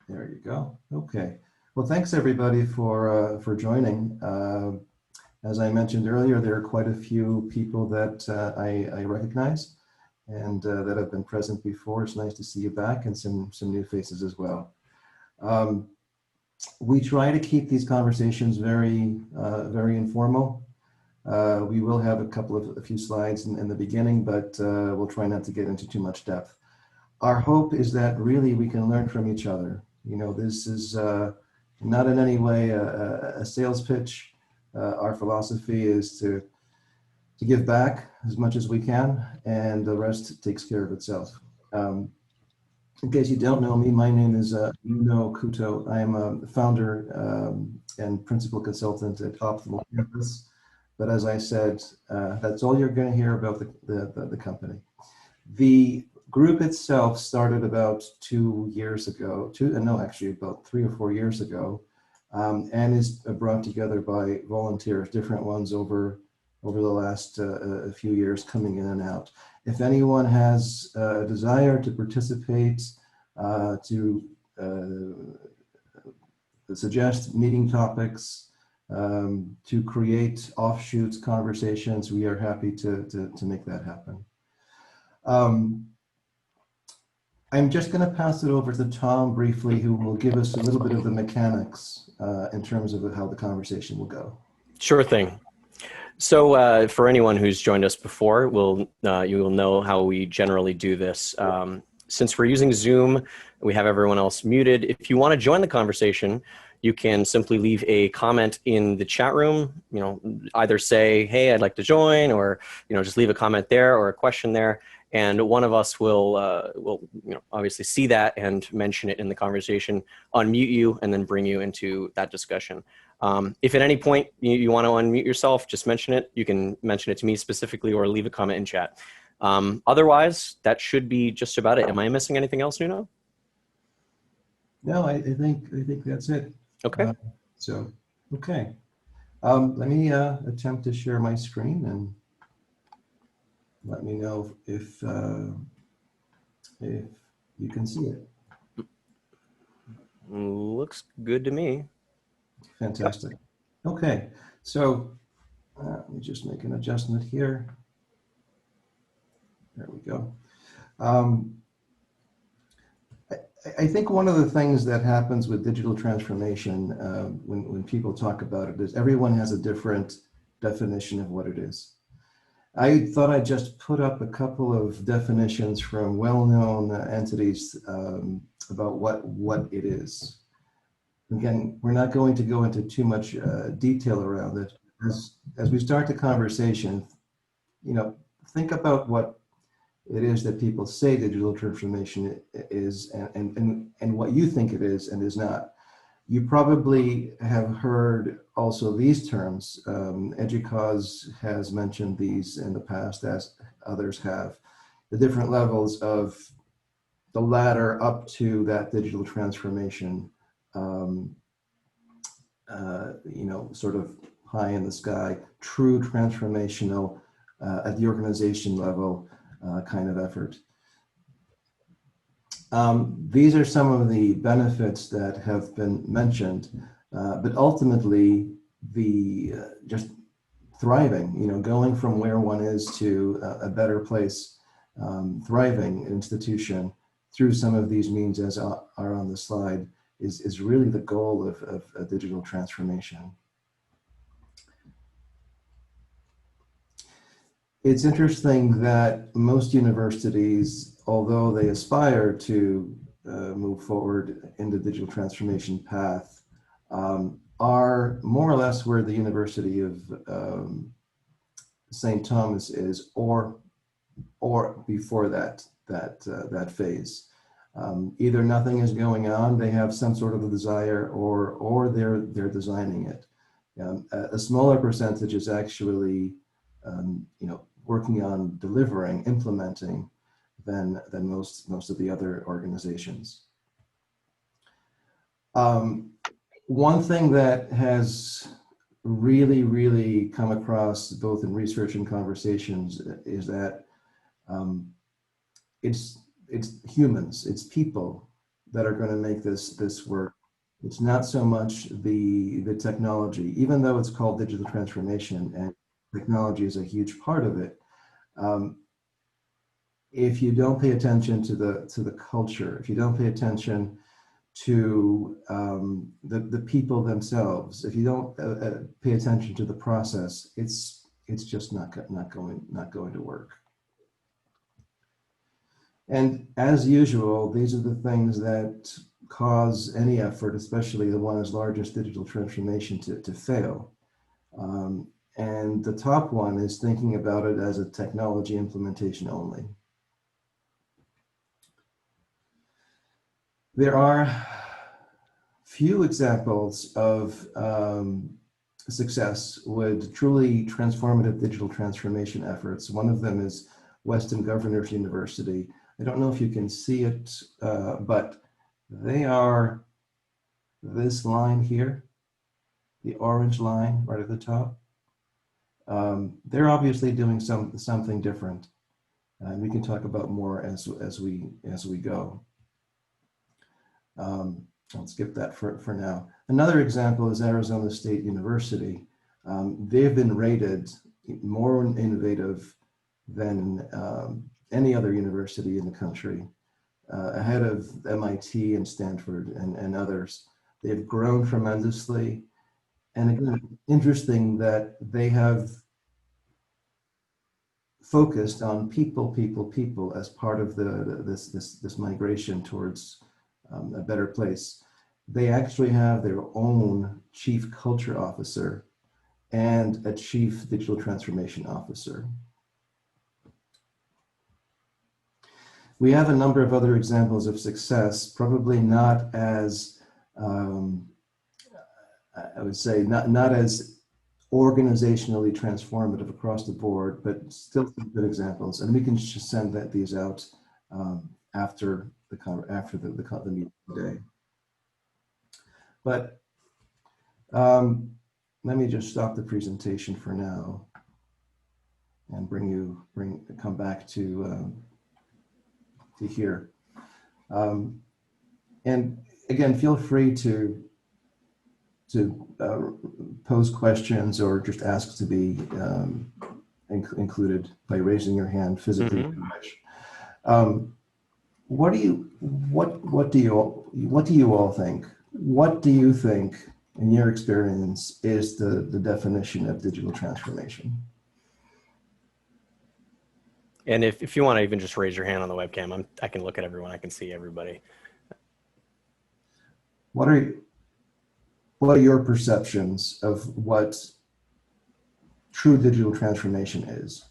There you go. Okay. Well, thanks everybody for joining. As I mentioned earlier, there are quite a few people that I recognize and that have been present before. It's nice to see you back, and some new faces as well. We try to keep these conversations very informal. We will have a few slides in the beginning, but we'll try not to get into too much depth. Our hope is that really we can learn from each other. You know, this is not in any way a sales pitch. Our philosophy is to give back as much as we can, and the rest takes care of itself. In case you don't know me, my name is Nuno Couto. I am a founder and principal consultant at Optimal Campus. But as I said, that's all you're going to hear about the company. The group itself started about 2 years ago, actually about 3 or 4 years ago, and is brought together by volunteers, different ones over the last few years, coming in and out. If anyone has a desire to participate, to suggest meeting topics, to create offshoots, conversations, we are happy to make that happen. I'm just going to pass it over to Tom briefly, who will give us a little bit of the mechanics in terms of how the conversation will go. Sure thing. So for anyone who's joined us before, you will know how we generally do this. Since we're using Zoom, we have everyone else muted. If you want to join the conversation, you can simply leave a comment in the chat room. You know, either say, "Hey, I'd like to join," or just leave a comment there or a question there. And one of us will obviously see that and mention it in the conversation, unmute you, and then bring you into that discussion. If at any point you want to unmute yourself, just mention it. You can mention it to me specifically or leave a comment in chat. Otherwise, that should be just about it. Am I missing anything else, Nuno? No, I think that's it. Okay. Okay. Let me attempt to share my screen and let me know if you can see it. Looks good to me. Fantastic. Okay, so let me just make an adjustment here. There we go. I think one of the things that happens with digital transformation when people talk about it is everyone has a different definition of what it is. I thought I'd just put up a couple of definitions from well-known entities about what it is. Again, we're not going to go into too much detail around it. As we start the conversation, think about what it is that people say digital transformation is and what you think it is and is not. You probably have heard also these terms. EDUCAUSE has mentioned these in the past, as others have. The different levels of the ladder up to that digital transformation, sort of high in the sky, true transformational at the organization level kind of effort. These are some of the benefits that have been mentioned, but ultimately just thriving, going from where one is to a better place, thriving institution through some of these means as are on the slide is really the goal of a digital transformation. It's interesting that most universities, although they aspire to move forward in the digital transformation path, are more or less where the University of St. Thomas is, or before that phase. Either nothing is going on, they have some sort of a desire, or they're designing it. A smaller percentage is actually working on delivering, implementing than most of the other organizations. One thing that has really come across both in research and conversations is that it's humans, it's people that are going to make this work. It's not so much the technology, even though it's called digital transformation and technology is a huge part of it. If you don't pay attention to the culture, if you don't pay attention to the people themselves, if you don't pay attention to the process, it's just not going to work. And as usual, these are the things that cause any effort, especially the one as large as digital transformation, to fail. And the top one is thinking about it as a technology implementation only. There are few examples of success with truly transformative digital transformation efforts. One of them is Western Governors University. I don't know if you can see it, but they are this line here, the orange line right at the top. They're obviously doing something different, and we can talk about more as we go. I'll skip that for now. Another example is Arizona State University. They've been rated more innovative than any other university in the country, ahead of MIT and Stanford and others. They've grown tremendously. And again, interesting that they have focused on people as part of this migration towards a better place. They actually have their own chief culture officer and a chief digital transformation officer. We have a number of other examples of success, probably not as, I would say, not as organizationally transformative across the board, but still some good examples. And we can just send these out after the meeting today. But let me just stop the presentation for now and come back to here. And again, feel free to pose questions or just ask to be included by raising your hand physically. Mm-hmm. What do you all think? What do you think, in your experience, is the definition of digital transformation? And if you want to even just raise your hand on the webcam, I can look at everyone. I can see everybody. What are your perceptions of what true digital transformation is?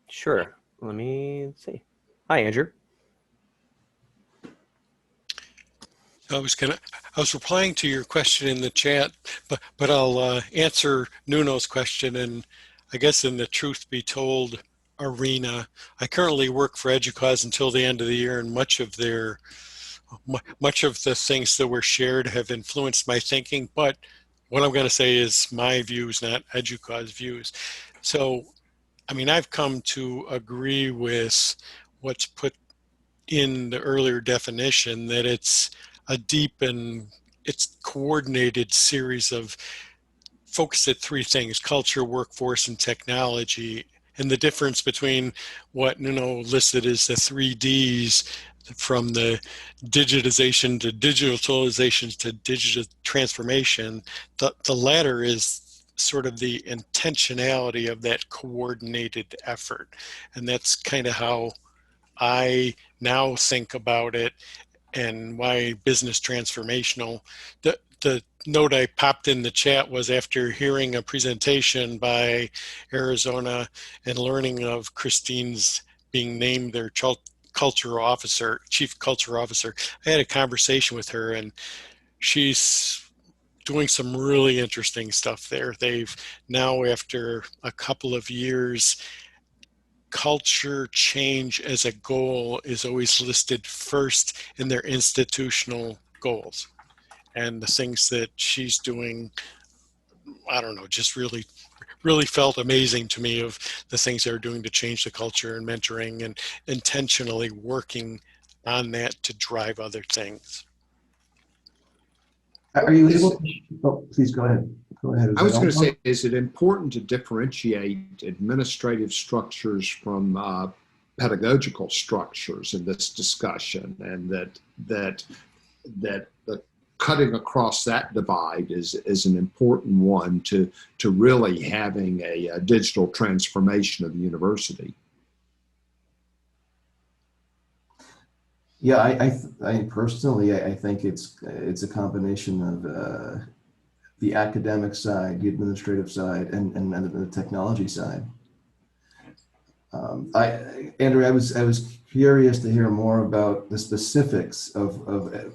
Sure. Let me see. Hi, Andrew. I was replying to your question in the chat, but I'll answer Nuno's question. And I guess in the truth be told arena, I currently work for EDUCAUSE until the end of the year, and much of the things that were shared have influenced my thinking. But what I'm going to say is my views, not EDUCAUSE views. So, I mean, I've come to agree with what's put in the earlier definition, that it's a deep and it's coordinated series of focus at three things: culture, workforce, and technology. And the difference between what Nuno listed as the 3Ds, from the digitization to digitalization to digital transformation, the latter is sort of the intentionality of that coordinated effort. And that's kind of how I now think about it, and why business transformational. The note I popped in the chat was after hearing a presentation by Arizona and learning of Christine's being named their chief culture officer. I had a conversation with her, and she's doing some really interesting stuff there. They've now, after a couple of years, culture change as a goal is always listed first in their institutional goals. And the things that she's doing, I don't know, just really felt amazing to me, of the things they're doing to change the culture and mentoring and intentionally working on that to drive other things. Are you able to, oh, please go ahead. Go ahead. I was going to say, is it important to differentiate administrative structures from pedagogical structures in this discussion, and that the cutting across that divide is an important one to really having a digital transformation of the university? Yeah, I personally, I think it's a combination of the academic side, the administrative side, and the technology side. Andrew, I was curious to hear more about the specifics of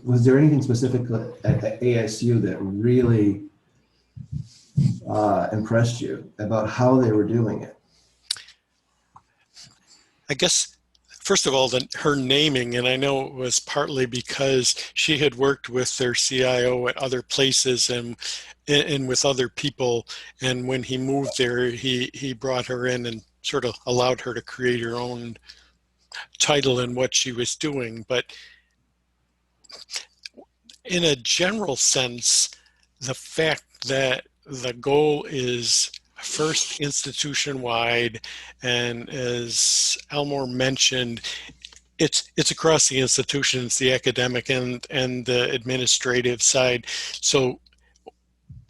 was there anything specific at ASU that really impressed you about how they were doing it? I guess, first of all, her naming, and I know it was partly because she had worked with their CIO at other places and with other people, and when he moved there, he brought her in and sort of allowed her to create her own title in what she was doing. But in a general sense, the fact that the goal is first institution-wide, and as Elmore mentioned, it's across the institutions, the academic and the administrative side. So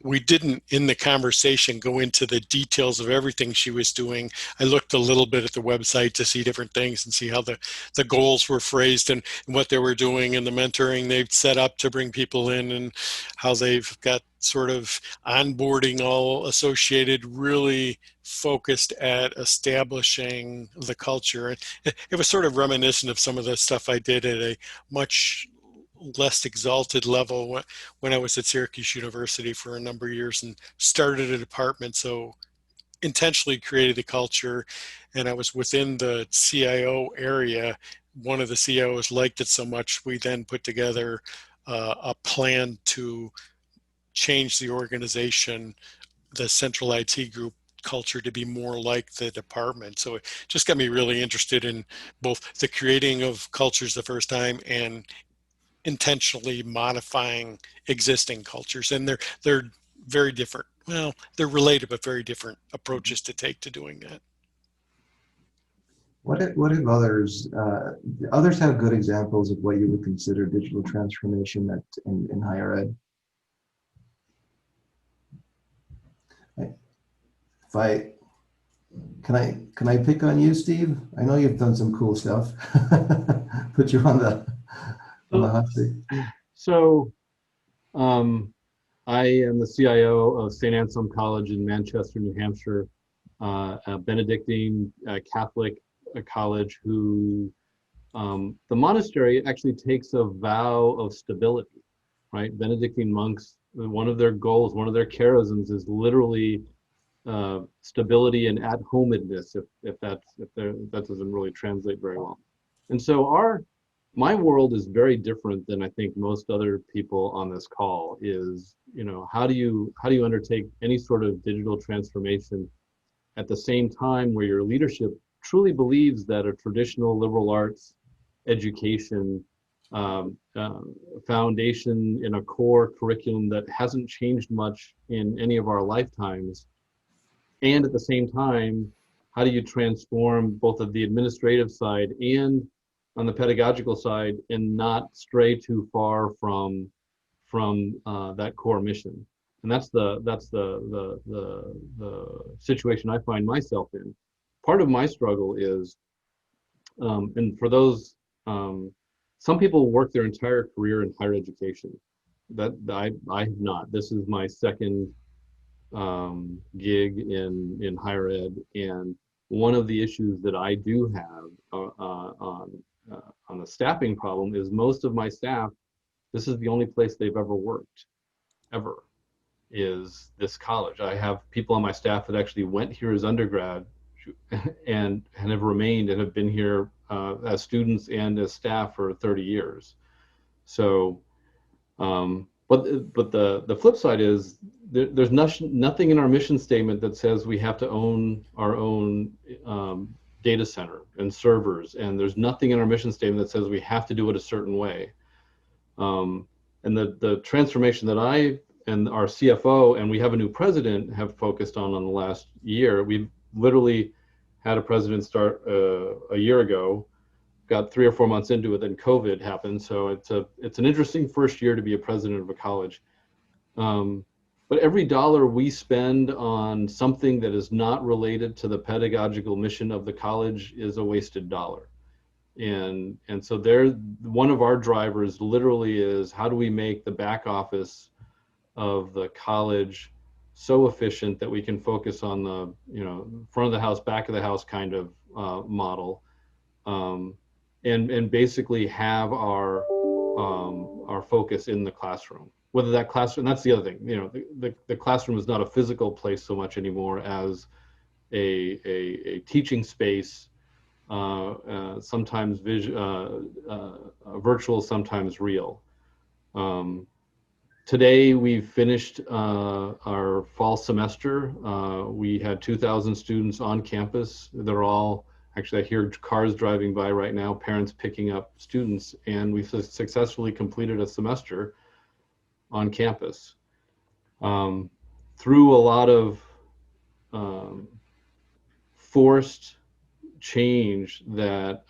we didn't, in the conversation, go into the details of everything she was doing. I looked a little bit at the website to see different things and see how the goals were phrased and what they were doing and the mentoring they've set up to bring people in and how they've got sort of onboarding all associated, really focused at establishing the culture. It was sort of reminiscent of some of the stuff I did at a much less exalted level when I was at Syracuse University for a number of years and started a department. So intentionally created a culture, and I was within the CIO area. One of the CIOs liked it so much, we then put together a plan to change the organization, the central IT group culture, to be more like the department. So it just got me really interested in both the creating of cultures the first time and intentionally modifying existing cultures, and they're very different. Well, they're related, but very different approaches to take to doing that. What if others have good examples of what you would consider digital transformation in higher ed? Can I pick on you, Steve? I know you've done some cool stuff. Put you on the hot seat. So, I am the CIO of St. Anselm College in Manchester, New Hampshire, a Benedictine Catholic college who the monastery actually takes a vow of stability, right? Benedictine monks, one of their goals, one of their charisms is literally stability and at-homedness, if that doesn't really translate very well. And so my world is very different than I think most other people on this call. Is, how do you undertake any sort of digital transformation at the same time where your leadership truly believes that a traditional liberal arts education foundation in a core curriculum that hasn't changed much in any of our lifetimes, and at the same time, how do you transform both of the administrative side and on the pedagogical side and not stray too far from that core mission? And that's the situation I find myself in. Part of my struggle is, and for those, some people work their entire career in higher education. That I have not. This is my second gig in higher ed, and one of the issues that I do have on the staffing problem is most of my staff, this is the only place they've ever worked, ever, is this college. I have people on my staff that actually went here as undergrad and have remained and have been here as students and as staff for 30 years. So, but the flip side is there's nothing in our mission statement that says we have to own our own data center and servers, and there's nothing in our mission statement that says we have to do it a certain way. And the transformation that I and our CFO, and we have a new president, have focused on the last year. We've literally had a president start a year ago, got 3 or 4 months into it, then COVID happened. So it's an interesting first year to be a president of a college. But every dollar we spend on something that is not related to the pedagogical mission of the college is a wasted dollar. And so one of our drivers literally is, how do we make the back office of the college so efficient that we can focus on the, front of the house, back of the house kind of model, and basically have our focus in the classroom. Whether that classroom, that's the other thing, the classroom is not a physical place so much anymore as a teaching space, sometimes virtual, sometimes real. Today we've finished our fall semester. We had 2,000 students on campus. They're all, actually I hear cars driving by right now, parents picking up students, and we've successfully completed a semester on campus. Through a lot of forced change that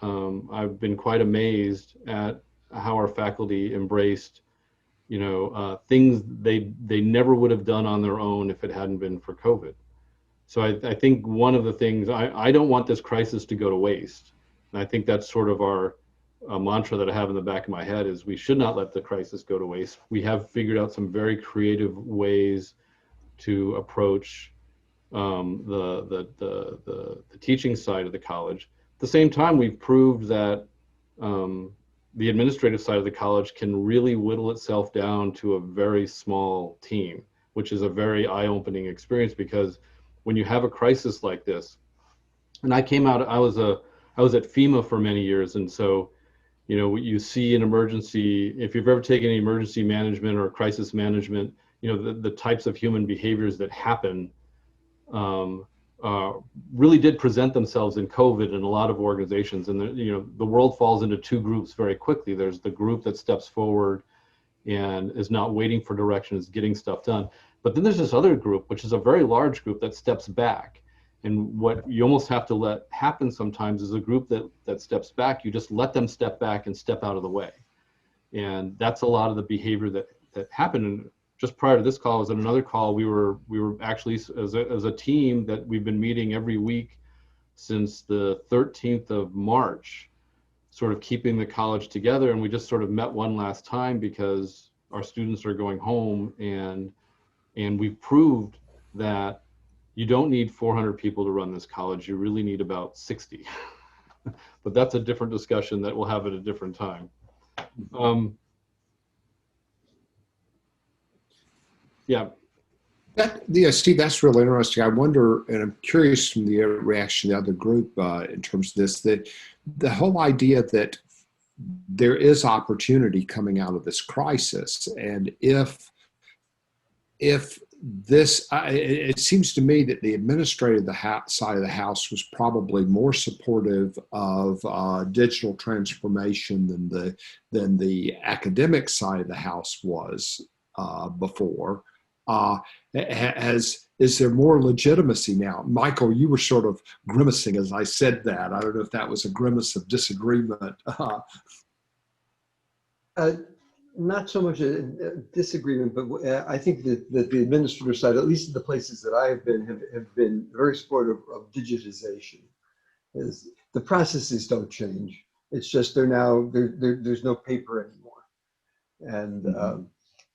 I've been quite amazed at how our faculty embraced, things they never would have done on their own if it hadn't been for COVID. So I think one of the things, I don't want this crisis to go to waste. And I think that's sort of our mantra that I have in the back of my head is we should not let the crisis go to waste. We have figured out some very creative ways to approach the teaching side of the college. At the same time, we've proved that the administrative side of the college can really whittle itself down to a very small team, which is a very eye-opening experience, because when you have a crisis like this, and I was at FEMA for many years, and so you see an emergency, if you've ever taken emergency management or crisis management, the types of human behaviors that happen really did present themselves in COVID in a lot of organizations. And the world falls into two groups very quickly. There's the group that steps forward and is not waiting for direction, is getting stuff done. But then there's this other group, which is a very large group, that steps back. And what you almost have to let happen sometimes is a group that steps back, you just let them step back and step out of the way. And that's a lot of the behavior that happened. And just prior to this call, I was on another call, we were actually, as a team, that we've been meeting every week since the 13th of March, sort of keeping the college together. And we just sort of met one last time because our students are going home, and we've proved that you don't need 400 people to run this college. You really need about 60. But that's a different discussion that we'll have at a different time. Yeah. Steve, that's really interesting. I wonder, and I'm curious from the reaction of the other group in terms of this, that the whole idea that there is opportunity coming out of this crisis, and if this, it seems to me that the administrative side of the house was probably more supportive of digital transformation than the academic side of the house was before. Is there more legitimacy now? Michael, you were sort of grimacing as I said that. I don't know if that was a grimace of disagreement. Not so much a disagreement, but I think that the administrative side, at least in the places that I have been very supportive of digitization. The processes don't change. It's just there's no paper anymore, and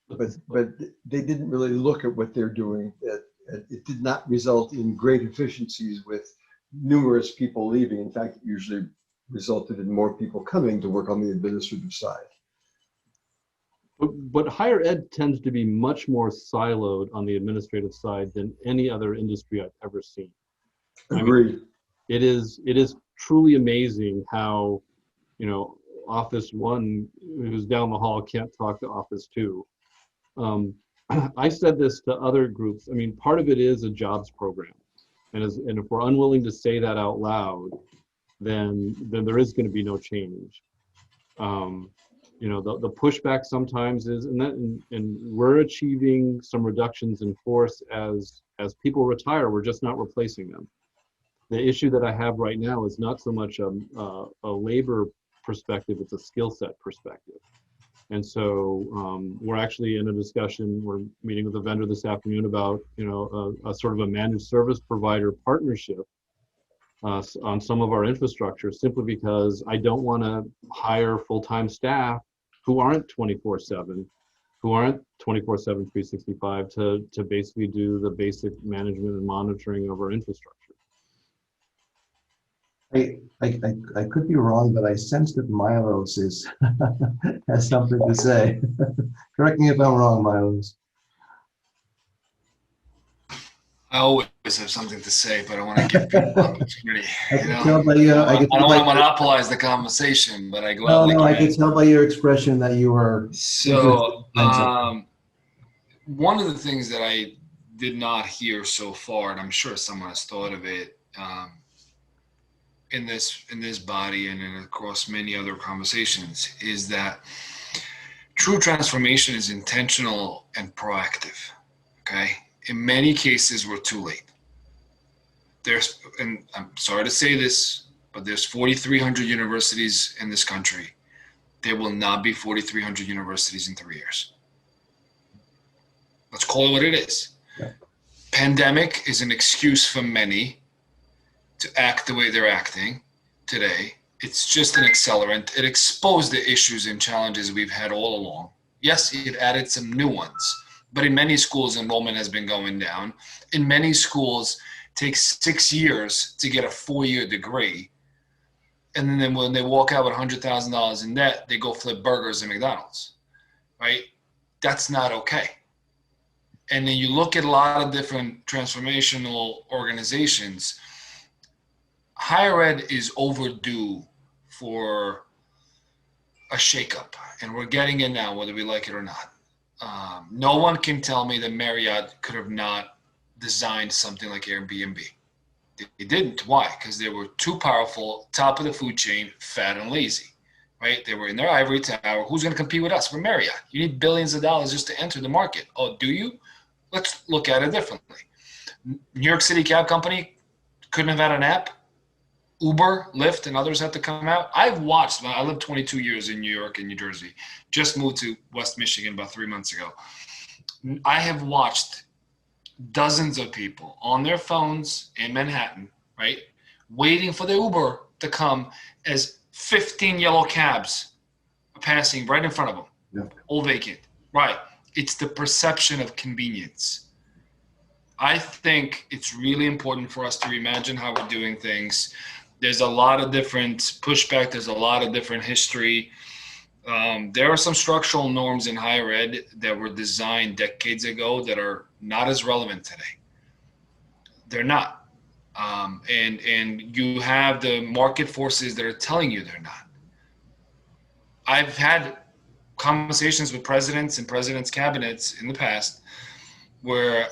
but they didn't really look at what they're doing. It did not result in great efficiencies with numerous people leaving. In fact, it usually resulted in more people coming to work on the administrative side. But higher ed tends to be much more siloed on the administrative side than any other industry I've ever seen. Agreed. I mean, it is truly amazing how, Office 1, who's down the hall, can't talk to Office 2. I said this to other groups. I mean, part of it is a jobs program. And if we're unwilling to say that out loud, then there is going to be no change. You know, the pushback sometimes is, and we're achieving some reductions in force as people retire. We're just not replacing them. The issue that I have right now is not so much a labor perspective; it's a skill set perspective. And so we're actually in a discussion. We're meeting with a vendor this afternoon about, you know, a sort of a managed service provider partnership on some of our infrastructure, simply because I don't want to hire full-time staff who aren't 24/7, who aren't 24/7, 365 to basically do the basic management and monitoring of our infrastructure. I could be wrong, but I sense that Milos is has something to say. Correct me if I'm wrong, Milos. I always have something to say, but I want to give people opportunity. I can tell by I don't want to monopolize the conversation, but I gladly No, I can. can tell by your expression that you are. So, one of the things that I did not hear so far, and I'm sure someone has thought of it in this body and across many other conversations, is that true transformation is intentional and proactive. Okay. In many cases, we're too late. And I'm sorry to say this, but there's 4,300 universities in this country. There will not be 4,300 universities in 3 years. Let's call it what it is. Yeah. Pandemic is an excuse for many to act the way they're acting today. It's just an accelerant. It exposed the issues and challenges we've had all along. Yes, it added some new ones. But in many schools, enrollment has been going down. In many schools, it takes 6 years to get a 4-year degree. And then when they walk out with $100,000 in debt, they go flip burgers at McDonald's, right? That's not okay. And then you look at a lot of different transformational organizations. Higher ed is overdue for a shakeup, and we're getting it now, whether we like it or not. No one can tell me that Marriott could have not designed something like Airbnb. They didn't. Why? Because they were too powerful, top of the food chain, fat and lazy, right? They were in their ivory tower. Who's going to compete with us? We're Marriott. You need billions of dollars just to enter the market. Oh, do you? Let's look at it differently. New York City Cab Company couldn't have had an app. Uber, Lyft, and others had to come out. I've watched, I lived 22 years in New York and New Jersey, just moved to West Michigan about 3 months ago. I have watched dozens of people on their phones in Manhattan, right, waiting for the Uber to come as 15 yellow cabs are passing right in front of them, all vacant. Right. It's the perception of convenience. I think it's really important for us to reimagine how we're doing things. There's a lot of different pushback. There's a lot of different history. There are some structural norms in higher ed that were designed decades ago that are not as relevant today. They're not. And you have the market forces that are telling you they're not. I've had conversations with presidents and presidents' cabinets in the past where,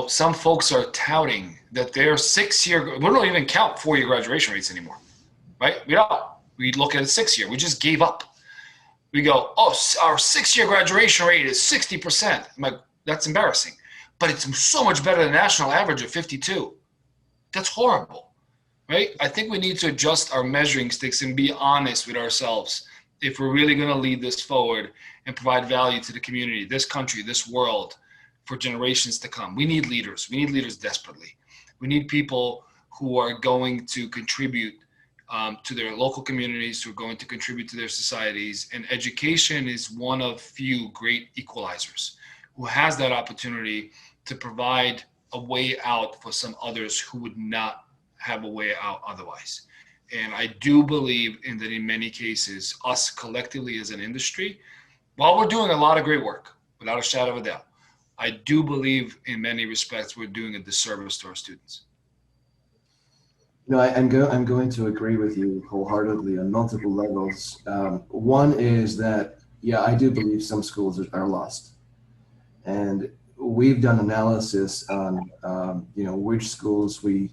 some folks are touting that their 6-year, we don't even count 4-year graduation rates anymore, right? We don't. We look at a 6-year. We just gave up. We go, oh, our 6-year graduation rate is 60%. I'm like, that's embarrassing. But it's so much better than the national average of 52. That's horrible, right? I think we need to adjust our measuring sticks and be honest with ourselves if we're really going to lead this forward and provide value to the community, this country, this world, for generations to come. We need leaders. We need leaders desperately. We need people who are going to contribute to their local communities, who are going to contribute to their societies. And education is one of few great equalizers who has that opportunity to provide a way out for some others who would not have a way out otherwise. And I do believe in that in many cases, us collectively as an industry, while we're doing a lot of great work, without a shadow of a doubt, I do believe in many respects we're doing a disservice to our students. No, I'm going to agree with you wholeheartedly on multiple levels. One is that, yeah, I do believe some schools are lost. And we've done analysis on, which schools we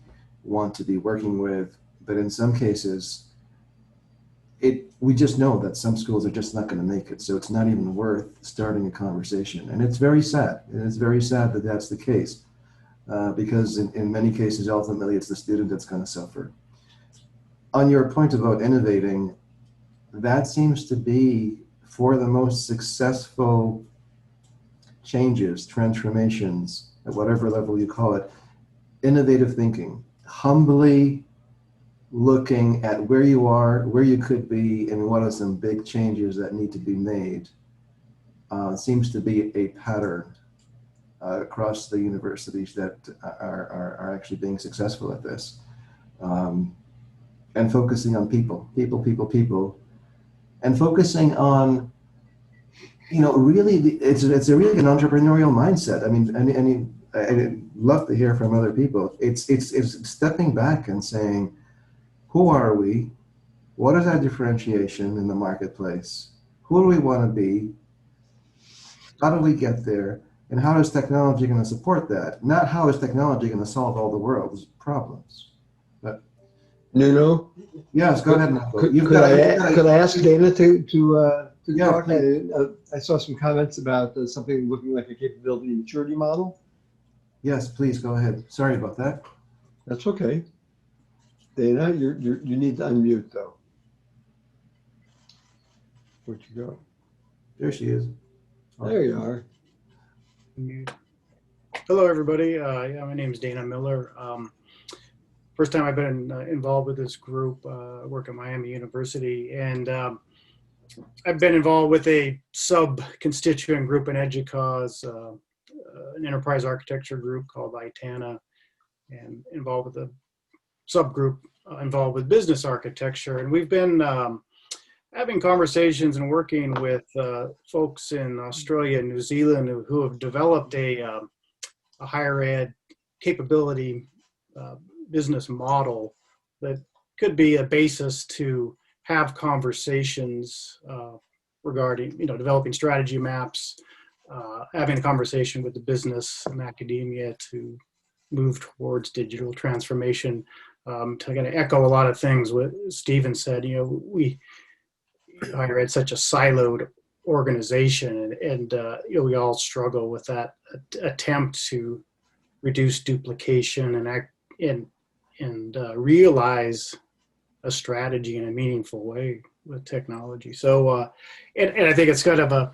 want to be working with, but in some cases, we just know that some schools are just not going to make it, so it's not even worth starting a conversation. And it's very sad. And it's very sad that that's the case, because in many cases, ultimately, it's the student that's going to suffer. On your point about innovating, that seems to be, for the most successful changes, transformations, at whatever level you call it, innovative thinking, humbly looking at where you are, where you could be, and what are some big changes that need to be made, seems to be a pattern across the universities that are actually being successful at this. And focusing on people, and focusing on, really, it's a really an entrepreneurial mindset. I mean, I'd love to hear from other people. It's stepping back and saying, who are we? What is our differentiation in the marketplace? Who do we want to be? How do we get there? And how is technology going to support that? Not how is technology going to solve all the world's problems. But Nuno? yes, go ahead. Could I ask Dana to Yeah, talk? I saw some comments about something looking like a capability maturity model. Yes, please go ahead. Sorry about that. That's okay. Dana, you need to unmute though. Where'd you go? There she is. There you are. Hello, everybody. Yeah, my name is Dana Miller. First time I've been involved with this group. I work at Miami University, and I've been involved with a sub-constituent group in EDUCAUSE, an enterprise architecture group called ITANA, and involved with a subgroup involved with business architecture. And we've been having conversations and working with folks in Australia and New Zealand who have developed a higher ed capability business model that could be a basis to have conversations regarding, developing strategy maps, having a conversation with the business and academia to move towards digital transformation. To kind of echo a lot of things what Stephen said, higher ed such a siloed organization, and we all struggle with that attempt to reduce duplication and realize a strategy in a meaningful way with technology. So, and I think it's kind of a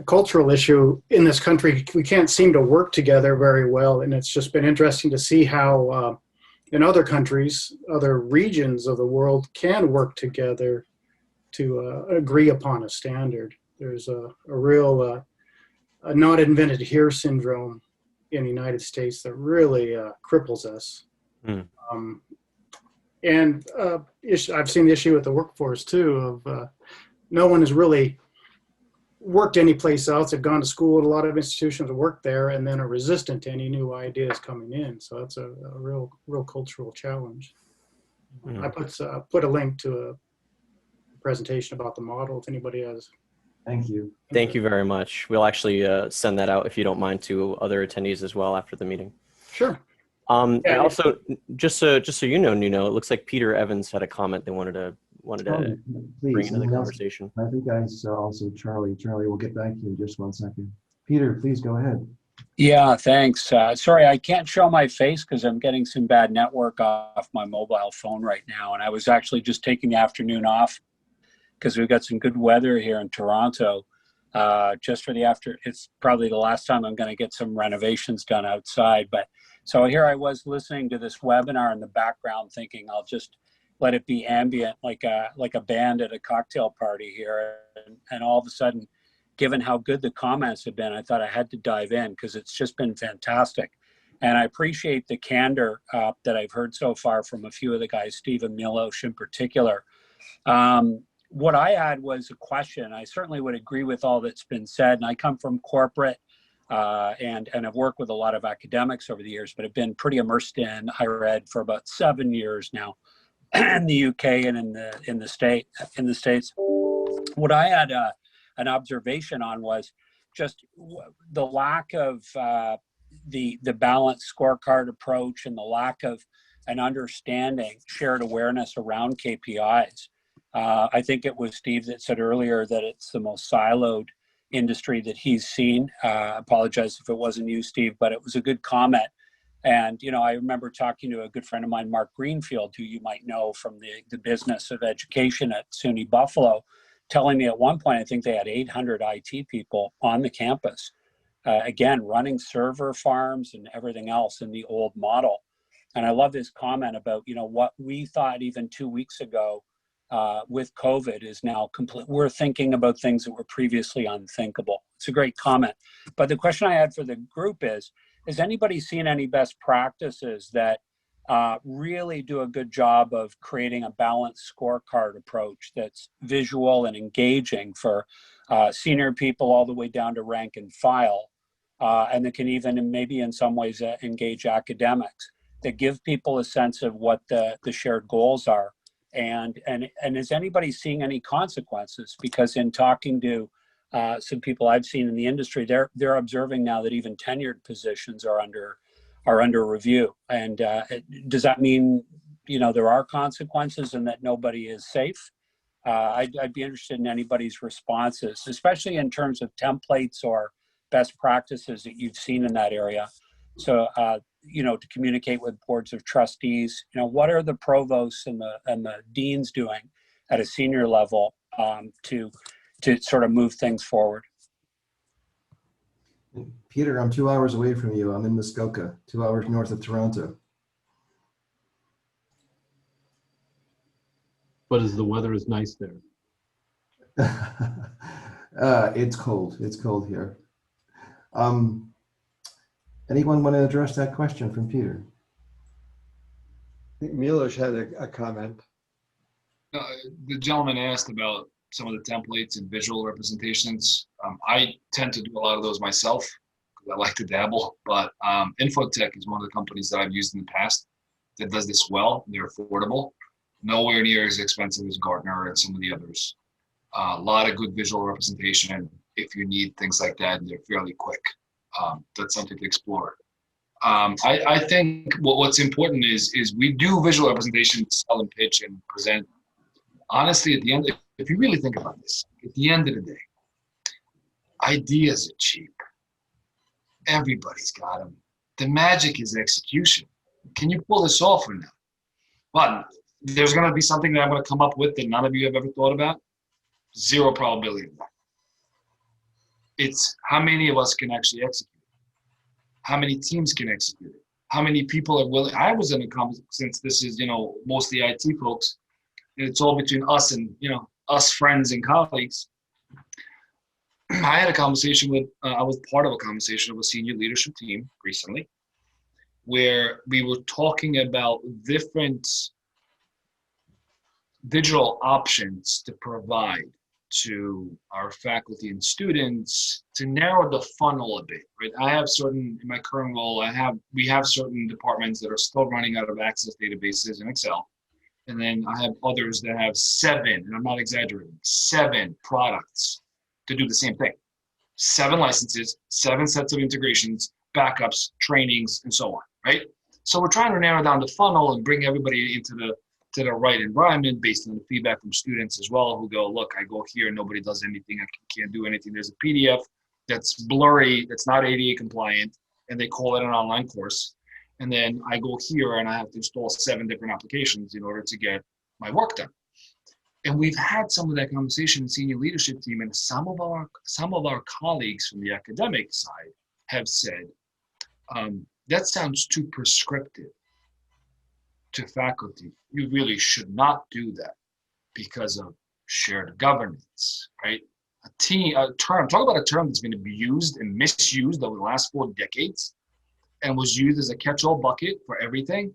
cultural issue in this country. We can't seem to work together very well, and it's just been interesting to see how in other countries, other regions of the world can work together to agree upon a standard. There's a real not invented here syndrome in the United States that really cripples us. Mm. And I've seen the issue with the workforce too, of no one has really worked any place else. They've gone to school at a lot of institutions to work there, and then are resistant to any new ideas coming in. So that's a real cultural challenge. Mm. I put a link to a presentation about the model if anybody has. Thank you. Thank you very much. We'll actually send that out, if you don't mind, to other attendees as well after the meeting. Sure. And also, just so you know, Nuno, it looks like Peter Evans had a comment they wanted to bring into the conversation. I think I saw also Charlie. Charlie, we'll get back to you in just 1 second. Peter, please go ahead. Yeah, thanks. Sorry, I can't show my face because I'm getting some bad network off my mobile phone right now. And I was actually just taking the afternoon off because we've got some good weather here in Toronto. Just for it's probably the last time I'm going to get some renovations done outside. But so here I was listening to this webinar in the background, thinking I'll just let it be ambient, like a band at a cocktail party here. And all of a sudden, given how good the comments have been, I thought I had to dive in because it's just been fantastic. And I appreciate the candor that I've heard so far from a few of the guys, Stephen Milosh in particular. What I had was a question. I certainly would agree with all that's been said. And I come from corporate and I've worked with a lot of academics over the years, but I've been pretty immersed in higher ed for about 7 years now in the UK and in the States. What I had an observation on was just the lack of the balanced scorecard approach and the lack of and understanding shared awareness around KPIs. I think it was Steve that said earlier that it's the most siloed industry that he's seen. Apologize if it wasn't you, Steve, but it was a good comment. And, you know, I remember talking to a good friend of mine, Mark Greenfield, who you might know from the business of education at SUNY Buffalo, telling me at one point, I think they had 800 IT people on the campus, again, running server farms and everything else in the old model. And I love this comment about, you know, what we thought even 2 weeks ago with COVID is now complete. We're thinking about things that were previously unthinkable. It's a great comment. But the question I had for the group is, has anybody seen any best practices that really do a good job of creating a balanced scorecard approach that's visual and engaging for senior people all the way down to rank and file, and that can even maybe in some ways engage academics, that give people a sense of what the shared goals are? And is anybody seeing any consequences? Because in talking to some people I've seen in the industry, they're observing now that even tenured positions are under review. And does that mean, you know, there are consequences and that nobody is safe? I'd be interested in anybody's responses, especially in terms of templates or best practices that you've seen in that area. So, you know, to communicate with boards of trustees, you know, what are the provosts and the deans doing at a senior level to sort of move things forward? Peter, I'm 2 hours away from you. I'm in Muskoka, 2 hours north of Toronto. But as the weather is nice there. It's cold. It's cold here. Anyone want to address that question from Peter? I think Milos had a comment. The gentleman asked about some of the templates and visual representations. I tend to do a lot of those myself because I like to dabble, but Infotech is one of the companies that I've used in the past that does this well. They're affordable, nowhere near as expensive as Gartner and some of the others. A lot of good visual representation. If you need things like that, they're fairly quick. That's something to explore. I think what's important is we do visual representation, sell and pitch and present. Honestly, at the end, if you really think about this, at the end of the day, ideas are cheap. Everybody's got them. The magic is execution. Can you pull this off or not? But there's going to be something that I'm going to come up with that none of you have ever thought about. Zero probability of that. It's how many of us can actually execute it? How many teams can execute it? How many people are willing? I was in a conversation, since this is, you know, mostly IT folks, and it's all between us and, you know, us friends and colleagues. I had a conversation with, I was part of a conversation of a senior leadership team recently, where we were talking about different digital options to provide to our faculty and students to narrow the funnel a bit, right? I have certain, in my current role, we have certain departments that are still running out of Access databases in Excel. And then I have others that have 7, and I'm not exaggerating, 7 products to do the same thing. 7 licenses, 7 sets of integrations, backups, trainings, and so on, right? So we're trying to narrow down the funnel and bring everybody into the right environment based on the feedback from students as well, who go, look, I go here, nobody does anything, I can't do anything. There's a PDF that's blurry, that's not ADA compliant, and they call it an online course. And then I go here and I have to install 7 different applications in order to get my work done. And we've had some of that conversation in senior leadership team, and some of our colleagues from the academic side have said, that sounds too prescriptive to faculty. You really should not do that because of shared governance, right? Talk about a term that's been abused and misused over the last 4 decades and was used as a catch-all bucket for everything.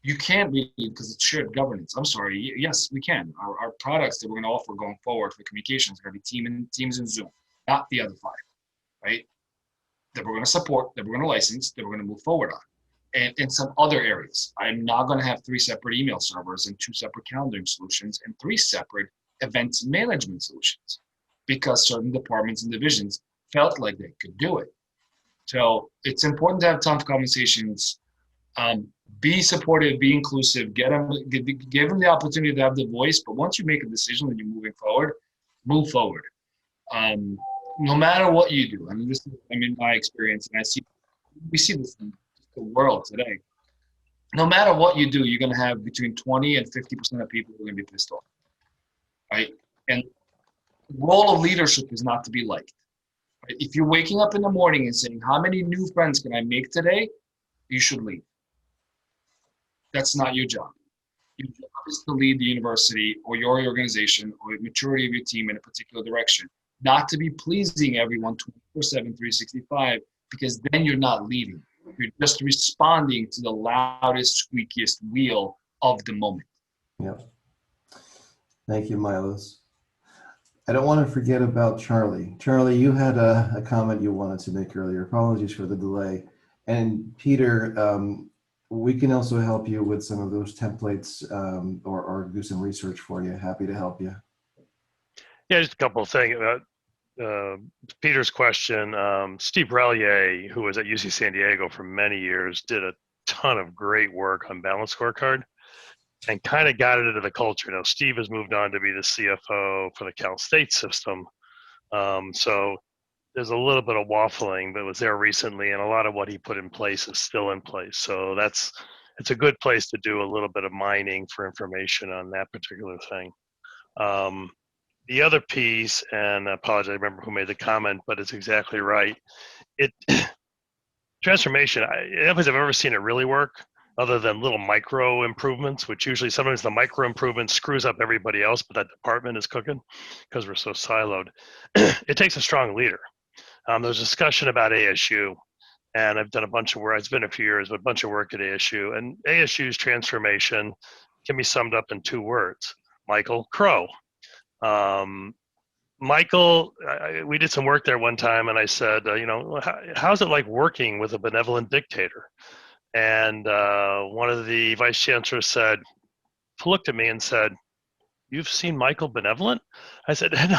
You can't really, because it's shared governance. I'm sorry, yes, we can. Our products that we're gonna offer going forward for communications are gonna be Teams and Zoom, not the other 5, right? That we're gonna support, that we're gonna license, that we're gonna move forward on. And in some other areas, I'm not gonna have 3 separate email servers and 2 separate calendaring solutions and 3 separate events management solutions because certain departments and divisions felt like they could do it. So it's important to have tough conversations Be supportive, be inclusive, give them the opportunity to have the voice. But once you make a decision and you're moving forward, move forward. No matter what you do. I mean, my experience, and we see this in the world today. No matter what you do, you're going to have between 20 and 50% of people who are going to be pissed off, right? And the role of leadership is not to be liked. Right? If you're waking up in the morning and saying, how many new friends can I make today? You should leave. That's not your job. Your job is to lead the university or your organization or the maturity of your team in a particular direction, not to be pleasing everyone 24/7, 365, because then you're not leading. You're just responding to the loudest, squeakiest wheel of the moment. Yeah. Thank you, Milos. I don't want to forget about Charlie. Charlie, you had a comment you wanted to make earlier. Apologies for the delay. And Peter, we can also help you with some of those templates or do some research for you. Happy to help you. Yeah, just a couple of things about Peter's question. Steve Relier, who was at UC San Diego for many years, did a ton of great work on Balanced Scorecard and kind of got it into the culture. Now, Steve has moved on to be the CFO for the Cal State system. So there's a little bit of waffling that was there recently, and a lot of what he put in place is still in place. So it's a good place to do a little bit of mining for information on that particular thing. The other piece, and I apologize, I remember who made the comment, but it's exactly right. Transformation, I don't think I've ever seen it really work other than little micro improvements, which usually sometimes the micro improvement screws up everybody else, but that department is cooking because we're so siloed. It takes a strong leader. There's discussion about ASU, and I've done a bunch of work. It's been a few years, but a bunch of work at ASU. And ASU's transformation can be summed up in 2 words: Michael Crow. Michael, we did some work there one time, and I said, how's it like working with a benevolent dictator? And one of the vice chancellors looked at me and said, "You've seen Michael benevolent?" I said, "No,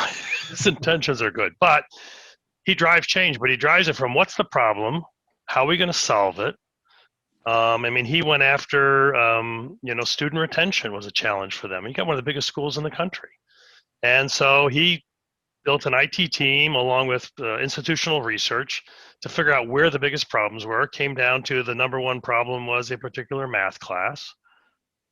his intentions are good, but he drives change, but he drives it from what's the problem, how are we going to solve it." He went after, student retention was a challenge for them. He got one of the biggest schools in the country. And so he built an IT team along with institutional research to figure out where the biggest problems were. It came down to the number one problem was a particular math class.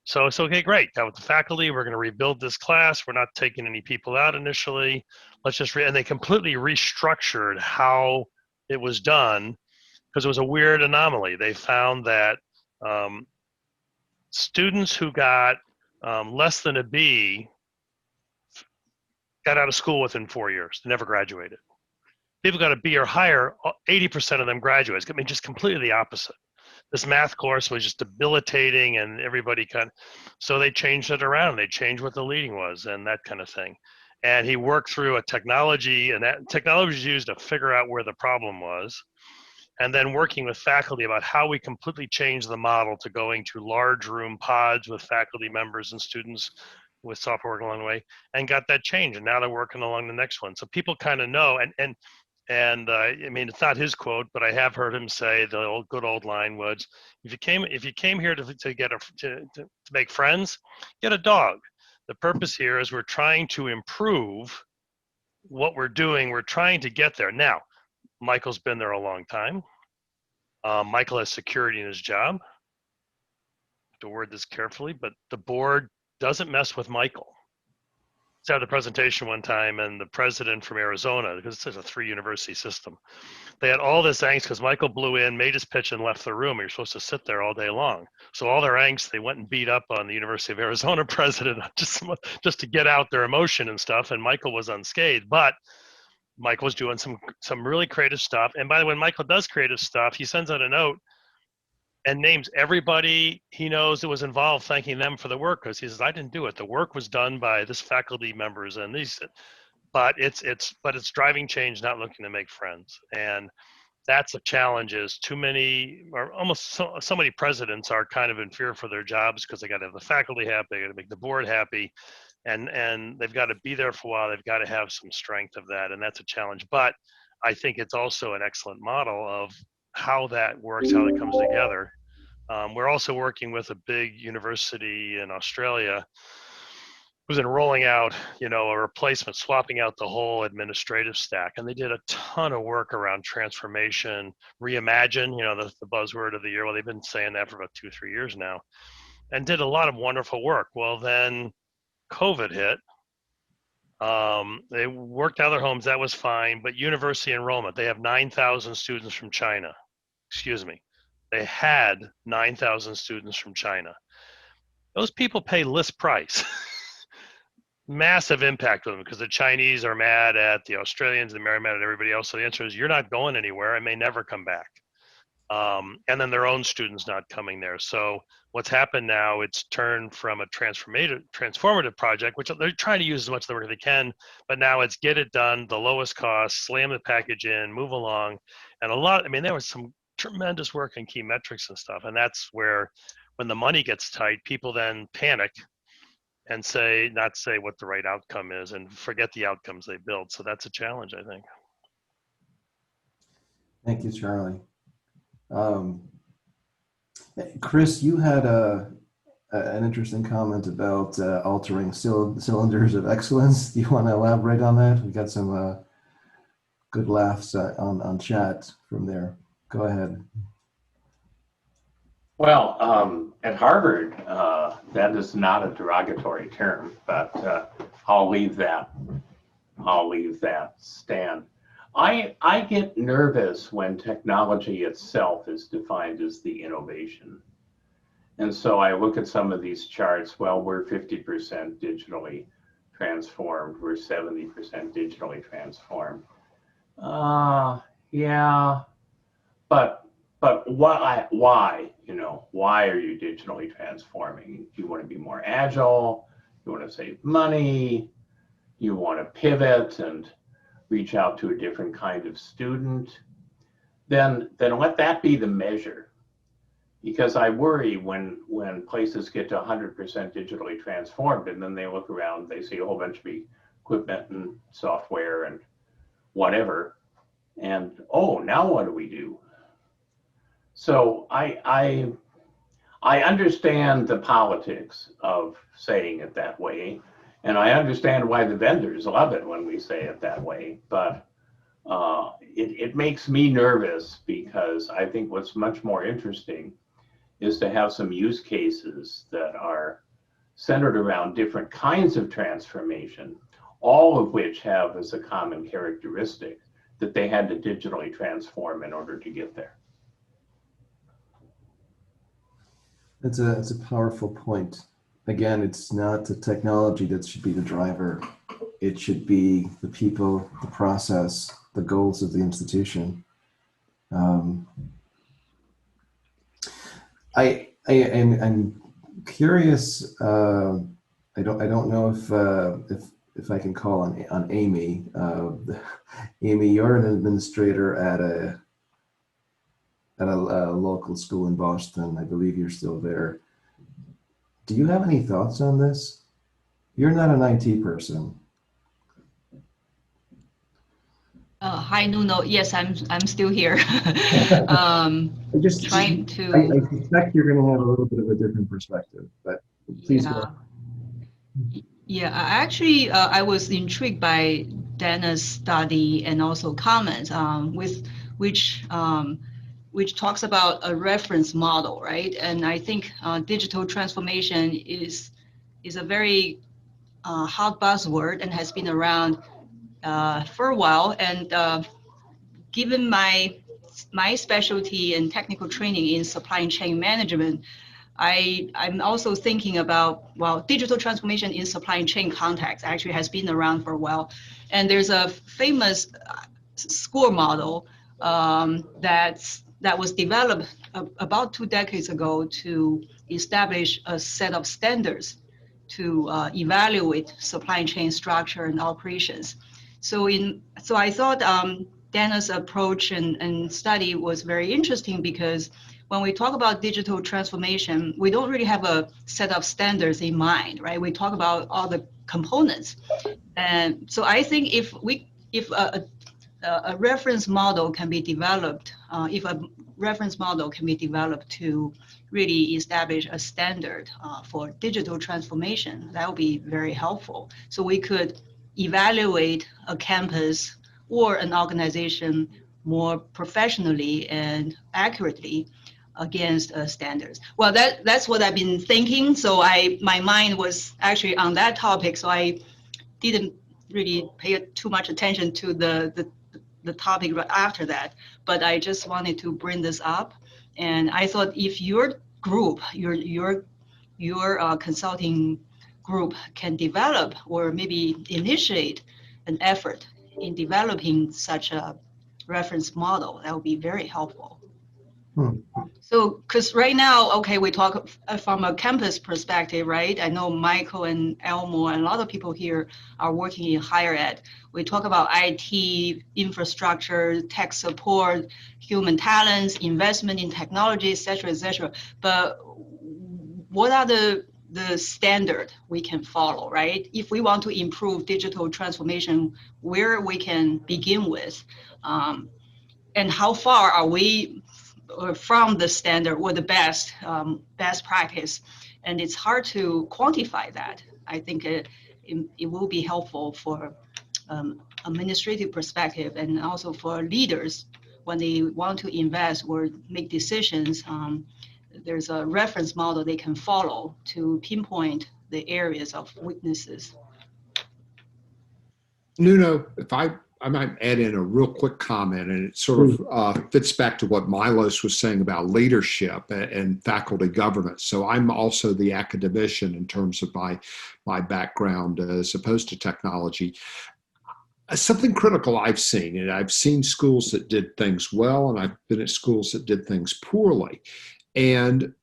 So it's okay, great. Got with the faculty, we're going to rebuild this class. We're not taking any people out initially. Let's just, and they completely restructured how it was done because it was a weird anomaly. They found that students who got less than a B got out of school within 4 years, never graduated. People got a B or higher, 80% of them graduates. Just completely the opposite. This math course was just debilitating and everybody so they changed it around. They changed what the leading was and that kind of thing. And he worked through a technology, and that technology was used to figure out where the problem was. And then working with faculty about how we completely changed the model to going to large room pods with faculty members and students with software working along the way, and got that change. And now they're working along the next one. So people kind of know, and it's not his quote, but I have heard him say the good old line was, if you came here to make friends, get a dog. The purpose here is we're trying to improve what we're doing. We're trying to get there. Now, Michael's been there a long time. Michael has security in his job. I have to word this carefully, but the board doesn't mess with Michael. I had a presentation one time, and the president from Arizona, because it's a 3-university system, they had all this angst because Michael blew in, made his pitch, and left the room. You're supposed to sit there all day long. So all their angst, they went and beat up on the University of Arizona president just to get out their emotion and stuff. And Michael was unscathed, but Michael was doing some really creative stuff. And by the way, when Michael does creative stuff, he sends out a note and names everybody he knows that was involved, thanking them for the work, because he says, I didn't do it. The work was done by this faculty members and these, but it's driving change, not looking to make friends. And that's a challenge, is too many, or almost so many presidents are kind of in fear for their jobs because they got to have the faculty happy, they got to make the board happy, and they've got to be there for a while. They've got to have some strength of that, and that's a challenge. But I think it's also an excellent model of how that works, how it comes together. We're also working with a big university in Australia who's in rolling out, a replacement, swapping out the whole administrative stack. And they did a ton of work around transformation, reimagine, the buzzword of the year. Well, they've been saying that for about 2-3 years now, and did a lot of wonderful work. Well, then COVID hit. They worked out of their homes. That was fine. But university enrollment, they have 9,000 students from China. Excuse me. They had 9,000 students from China. Those people pay list price. Massive impact with them because the Chinese are mad at the Australians, they're mad at everybody else. So the answer is you're not going anywhere and may never come back. And then their own students not coming there. So what's happened now, it's turned from a transformative project, which they're trying to use as much of the work as they can, but now it's get it done, the lowest cost, slam the package in, move along. And there was some tremendous work in key metrics and stuff. And that's where, when the money gets tight, people then panic and not say what the right outcome is and forget the outcomes they build. So that's a challenge, I think. Thank you, Charlie. Chris, you had an interesting comment about altering cylinders of excellence. Do you want to elaborate on that? We got some good laughs on chat from there. Go ahead. Well, at Harvard, that is not a derogatory term, but I'll leave that stand. I get nervous when technology itself is defined as the innovation. And so I look at some of these charts, well, we're 50% digitally transformed, we're 70% digitally transformed. Yeah, but why? Why are you digitally transforming? Do you want to be more agile? You want to save money? You want to pivot and reach out to a different kind of student? Then let that be the measure. Because I worry when places get to 100% digitally transformed and then they look around, they see a whole bunch of equipment and software and whatever, and oh, now what do we do? So I understand the politics of saying it that way, and I understand why the vendors love it when we say it that way, but it makes me nervous because I think what's much more interesting is to have some use cases that are centered around different kinds of transformation, all of which have as a common characteristic that they had to digitally transform in order to get there. It's a powerful point. Again, it's not the technology that should be the driver. It should be the people, the process, the goals of the institution. I'm curious. I don't know if I can call on Amy. Amy, you're an administrator at a local school in Boston. I believe you're still there. Do you have any thoughts on this? You're not an IT person. Hi, Nuno. Yes, I'm still here. I suspect you're going to have a little bit of a different perspective, but please go. Yeah, actually, I was intrigued by Dana's study and also comments which talks about a reference model, right? And I think digital transformation is a very hot buzzword and has been around for a while. And given my specialty and technical training in supply chain management, I'm also thinking about, digital transformation in supply chain context actually has been around for a while. And there's a famous score model that was developed about 2 decades ago to establish a set of standards to evaluate supply chain structure and operations. So I thought Dana's approach and study was very interesting because when we talk about digital transformation, we don't really have a set of standards in mind, right? We talk about all the components. And so I think if a reference model can be developed, if a reference model can be developed to really establish a standard for digital transformation, that would be very helpful. So we could evaluate a campus or an organization more professionally and accurately against standards. Well, that's what I've been thinking. So my mind was actually on that topic. So I didn't really pay too much attention to the topic right after that, but I just wanted to bring this up. And I thought if your group, your consulting group can develop or maybe initiate an effort in developing such a reference model, that would be very helpful. So, because right now, okay, we talk from a campus perspective, right? I know Michael and Elmo and a lot of people here are working in higher ed. We talk about IT, infrastructure, tech support, human talents, investment in technology, et cetera, et cetera. But what are the standard we can follow, right? If we want to improve digital transformation, where we can begin with, and how far are we from the standard or the best practice, and it's hard to quantify that. I think it will be helpful for administrative perspective and also for leaders when they want to invest or make decisions. There's a reference model they can follow to pinpoint the areas of weaknesses. Nuno, if I might add in a real quick comment, and it sort of fits back to what Milos was saying about leadership and faculty governance. So I'm also the academician in terms of my background as opposed to technology. Something critical I've seen, and I've seen schools that did things well, and I've been at schools that did things poorly. And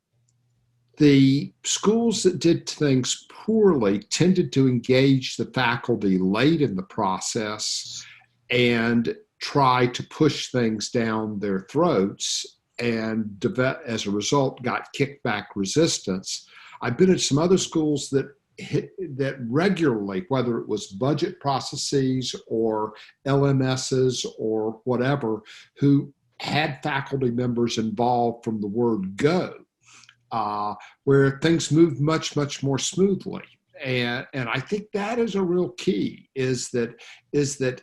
the schools that did things poorly tended to engage the faculty late in the process and try to push things down their throats, and as a result got kickback resistance. I've been at some other schools that regularly, whether it was budget processes or LMSs or whatever, who had faculty members involved from the word go, where things moved much, much more smoothly. And I think that is a real key, is that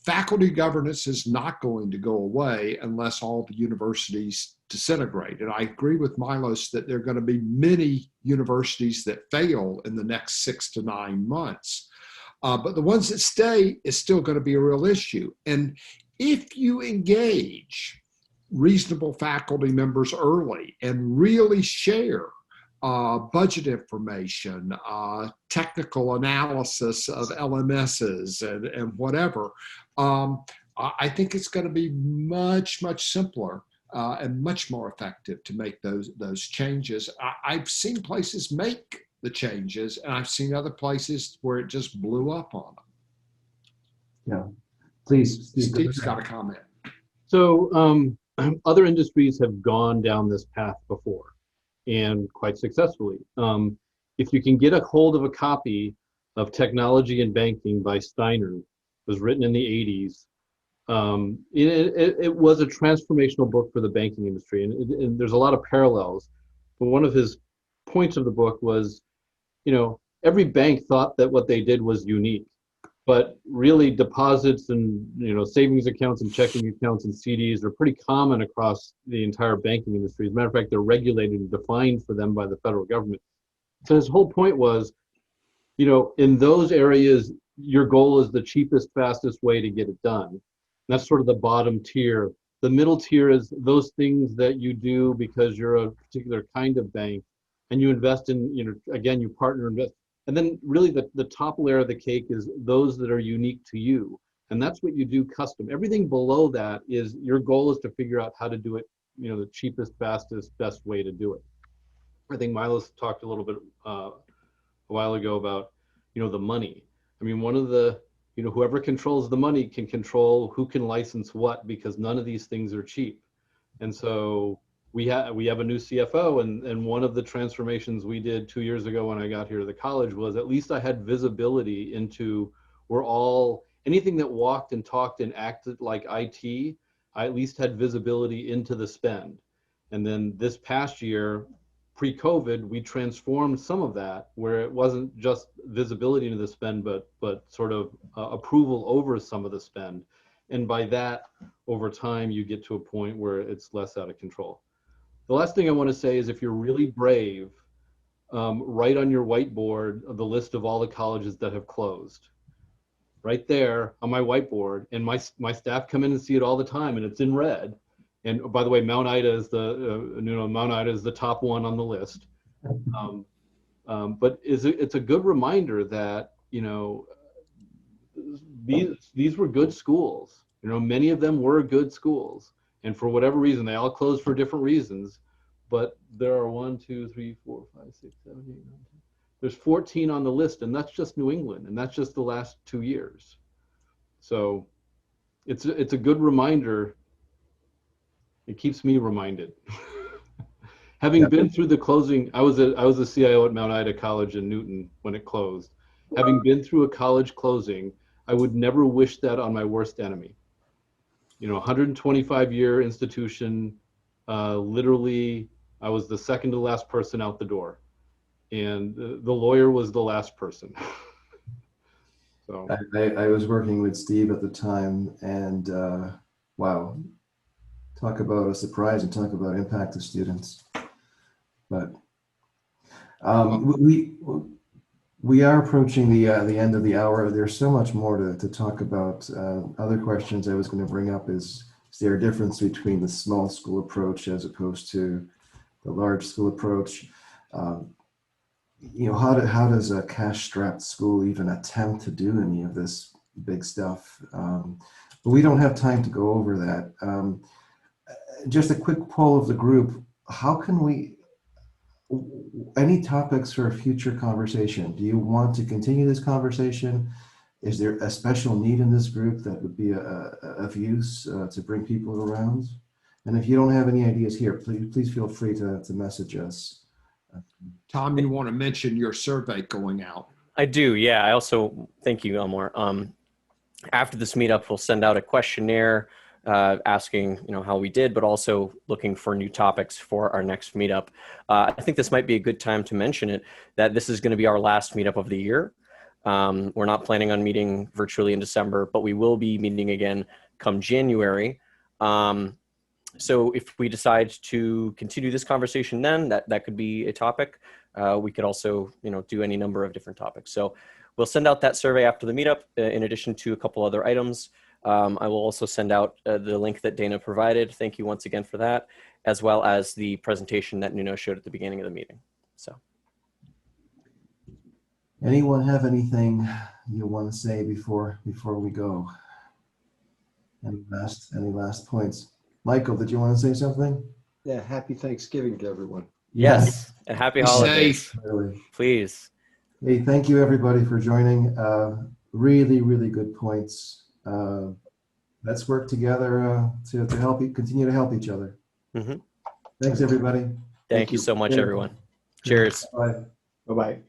faculty governance is not going to go away unless all the universities disintegrate. And I agree with Milos that there are going to be many universities that fail in the next 6 to 9 months. But the ones that stay is still going to be a real issue. And if you engage reasonable faculty members early and really share budget information, technical analysis of LMSs and whatever, I think it's going to be much, much simpler and much more effective to make those changes. I've seen places make the changes, and I've seen other places where it just blew up on them. Yeah, please. Steve's got a comment. So other industries have gone down this path before, and quite successfully. If you can get a hold of a copy of Technology and Banking by Steiner, it was written in the 80s. It was a transformational book for the banking industry, and there's a lot of parallels. But one of his points of the book was, every bank thought that what they did was unique, but really deposits and savings accounts and checking accounts and CDs are pretty common across the entire banking industry. As a matter of fact, they're regulated and defined for them by the federal government. So his whole point was, in those areas, your goal is the cheapest, fastest way to get it done. And that's sort of the bottom tier. The middle tier is those things that you do because you're a particular kind of bank, and you invest in, again, you partner, invest. And then really the top layer of the cake is those that are unique to you. And that's what you do custom. Everything below that is your goal is to figure out how to do it, the cheapest, fastest, best way to do it. I think Milos talked a little bit a while ago about, the money. I mean, one of the, whoever controls the money can control who can license what, because none of these things are cheap. And so we have a new CFO, and one of the transformations we did 2 years ago when I got here to the college was at least I had visibility into, we're all anything that walked and talked and acted like IT, I at least had visibility into the spend. And then this past year, pre-COVID, we transformed some of that where it wasn't just visibility into the spend, but sort of approval over some of the spend. And by that, over time, you get to a point where it's less out of control. The last thing I want to say is if you're really brave, write on your whiteboard the list of all the colleges that have closed. Right there on my whiteboard, and my staff come in and see it all the time, and it's in red. And by the way, Mount Ida is Mount Ida is the top one on the list. But it's a good reminder that these were good schools. Many of them were good schools, and for whatever reason, they all closed for different reasons. But there are 1, 2, 3, 4, 5, 6, 7, 8, 9, 10. There's 14 on the list, and that's just New England, and that's just the last 2 years. So it's a good reminder. It keeps me reminded. Having been through the closing, I was a CIO at Mount Ida College in Newton when it closed. Having been through a college closing, I would never wish that on my worst enemy. 125-year institution, literally, I was the second to last person out the door. And the lawyer was the last person. So I was working with Steve at the time, and wow, talk about a surprise and talk about impact to students. But we are approaching the end of the hour. There's so much more to talk about. Other questions I was going to bring up is there a difference between the small school approach as opposed to the large school approach? How does a cash-strapped school even attempt to do any of this big stuff? But we don't have time to go over that. Just a quick poll of the group. How can any topics for a future conversation? Do you want to continue this conversation? Is there a special need in this group that would be of use to bring people around? And if you don't have any ideas here, please feel free to message us. Tom, you want to mention your survey going out? I do, yeah. I also, thank you, Elmore. After this meetup, we'll send out a questionnaire asking, how we did, but also looking for new topics for our next meetup. I think this might be a good time to mention it, that this is going to be our last meetup of the year. We're not planning on meeting virtually in December, but we will be meeting again come January. So if we decide to continue this conversation then, that could be a topic. We could also, do any number of different topics. So we'll send out that survey after the meetup, in addition to a couple other items. I will also send out the link that Dana provided. Thank you once again for that, as well as the presentation that Nuno showed at the beginning of the meeting. So, anyone have anything you want to say before we go? Any last points? Michael, did you want to say something? Yeah, happy Thanksgiving to everyone. Yes, and happy holidays. Really. Please. Hey, thank you everybody for joining. Really, really good points. Let's work together to continue to help each other. Mm-hmm. Thanks, everybody. Thank you so much, everyone. Cheers. Bye. Bye-bye.